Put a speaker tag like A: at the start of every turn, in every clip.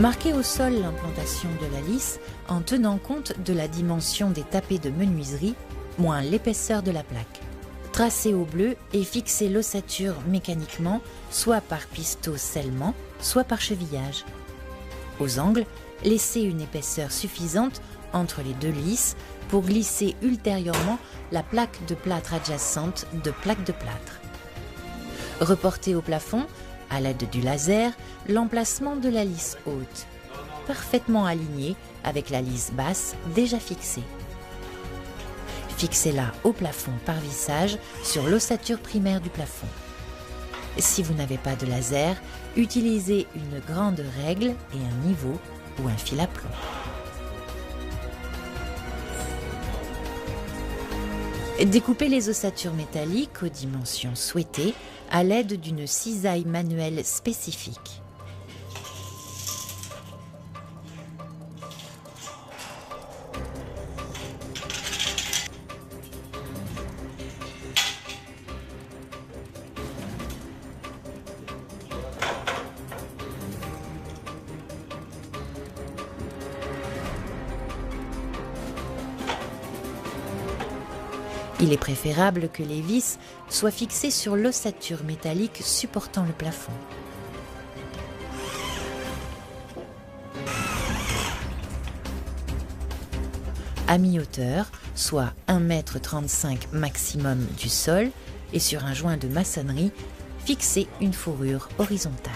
A: Marquez au sol l'implantation de la lisse en tenant compte de la dimension des tapés de menuiserie moins l'épaisseur de la plaque. Tracez au bleu et fixez l'ossature mécaniquement, soit par pisteau scellement, soit par chevillage. Aux angles, laissez une épaisseur suffisante entre les deux lisses pour glisser ultérieurement la plaque de plâtre adjacente de plaque de plâtre. Reportez au plafond, à l'aide du laser, l'emplacement de la lisse haute, parfaitement alignée avec la lisse basse déjà fixée. Fixez-la au plafond par vissage sur l'ossature primaire du plafond. Si vous n'avez pas de laser, utilisez une grande règle et un niveau ou un fil à plomb. Découpez les ossatures métalliques aux dimensions souhaitées à l'aide d'une cisaille manuelle spécifique. Il est préférable que les vis soient fixées sur l'ossature métallique supportant le plafond. À mi-hauteur, soit 1,35 m maximum du sol, et sur un joint de maçonnerie, fixez une fourrure horizontale.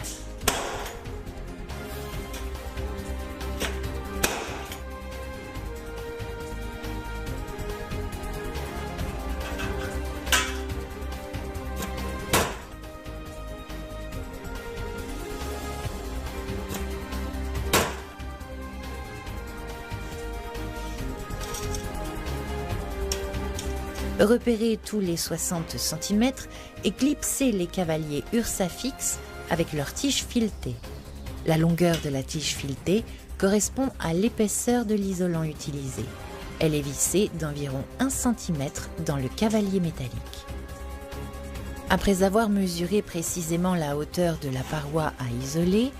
A: Repérez tous les 60 cm et clipsez les cavaliers Ursafix avec leur tige filetée. La longueur de la tige filetée correspond à l'épaisseur de l'isolant utilisé. Elle est vissée d'environ 1 cm dans le cavalier métallique. Après avoir mesuré précisément la hauteur de la paroi à isoler,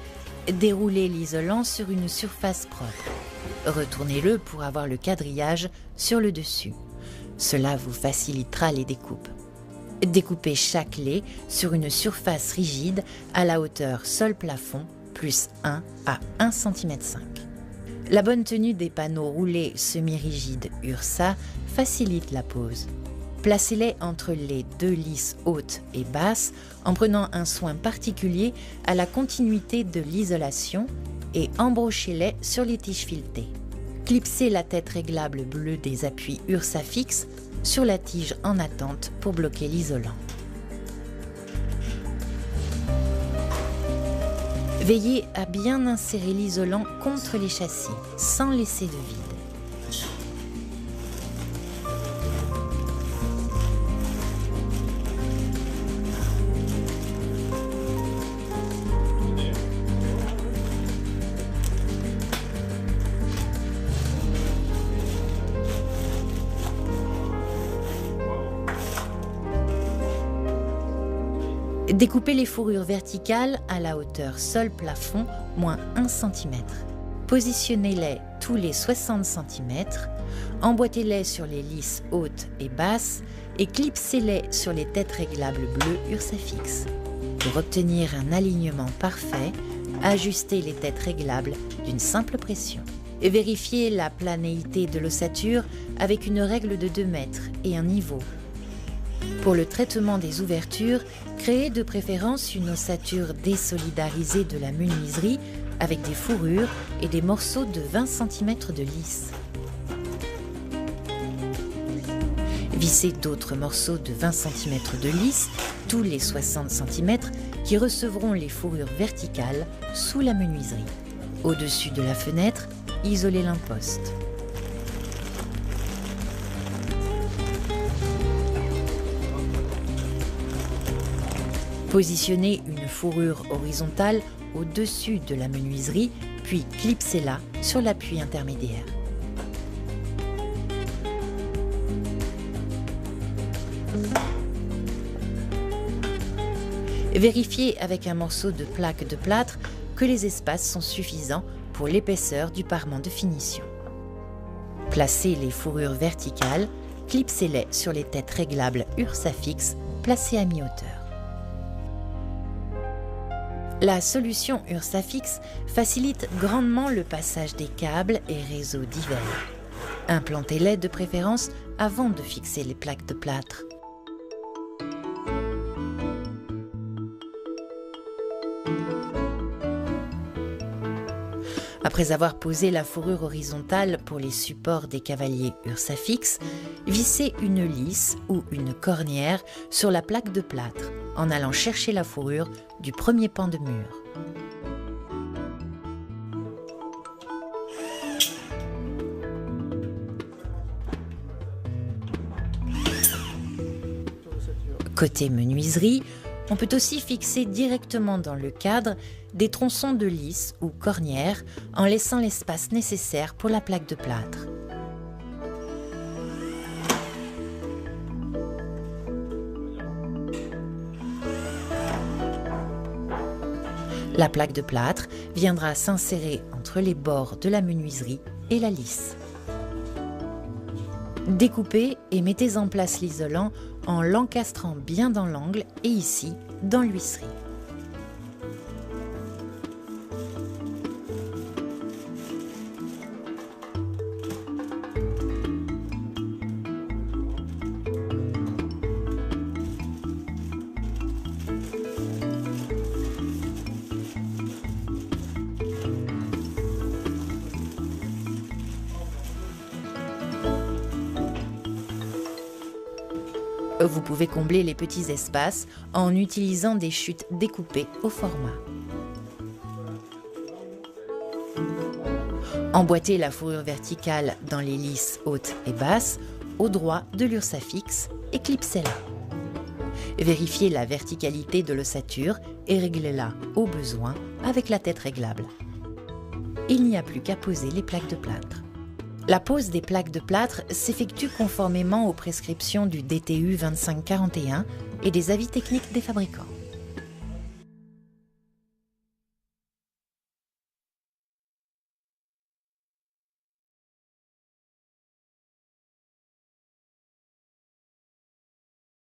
A: déroulez l'isolant sur une surface propre. Retournez-le pour avoir le quadrillage sur le dessus. Cela vous facilitera les découpes. Découpez chaque lait sur une surface rigide à la hauteur sol-plafond plus 1 à 1,5 cm. La bonne tenue des panneaux roulés semi-rigides Ursa facilite la pose. Placez-les entre les deux lisses hautes et basses en prenant un soin particulier à la continuité de l'isolation et embrochez-les sur les tiges filetées. Clipsez la tête réglable bleue des appuis Ursafix sur la tige en attente pour bloquer l'isolant. Veillez à bien insérer l'isolant contre les châssis, sans laisser de vide. Découpez les fourrures verticales à la hauteur sol-plafond moins 1 cm. Positionnez-les tous les 60 cm, emboîtez-les sur les lisses hautes et basses et clipsez-les sur les têtes réglables bleues Ursafix. Pour obtenir un alignement parfait, ajustez les têtes réglables d'une simple pression. Et vérifiez la planéité de l'ossature avec une règle de 2 mètres et un niveau. Pour le traitement des ouvertures, créez de préférence une ossature désolidarisée de la menuiserie avec des fourrures et des morceaux de 20 cm de lisse. Vissez d'autres morceaux de 20 cm de lisse, tous les 60 cm, qui recevront les fourrures verticales sous la menuiserie. Au-dessus de la fenêtre, isolez l'imposte. Positionnez une fourrure horizontale au-dessus de la menuiserie, puis clipsez-la sur l'appui intermédiaire. Vérifiez avec un morceau de plaque de plâtre que les espaces sont suffisants pour l'épaisseur du parement de finition. Placez les fourrures verticales, clipsez-les sur les têtes réglables Ursafix placées à mi-hauteur. La solution Ursafix facilite grandement le passage des câbles et réseaux divers. Implantez-les de préférence avant de fixer les plaques de plâtre. Après avoir posé la fourrure horizontale pour les supports des cavaliers Ursafix, vissez une lisse ou une cornière sur la plaque de plâtre en allant chercher la fourrure du premier pan de mur. Côté menuiserie, on peut aussi fixer directement dans le cadre des tronçons de lisse ou cornière en laissant l'espace nécessaire pour la plaque de plâtre. La plaque de plâtre viendra s'insérer entre les bords de la menuiserie et la lisse. Découpez et mettez en place l'isolant en l'encastrant bien dans l'angle et ici, dans l'huisserie. Vous pouvez combler les petits espaces en utilisant des chutes découpées au format. Emboîtez la fourrure verticale dans les lisses hautes et basses au droit de l'Ursafix et clipsez-la. Vérifiez la verticalité de l'ossature et réglez-la au besoin avec la tête réglable. Il n'y a plus qu'à poser les plaques de plâtre. La pose des plaques de plâtre s'effectue conformément aux prescriptions du DTU 2541 et des avis techniques des fabricants.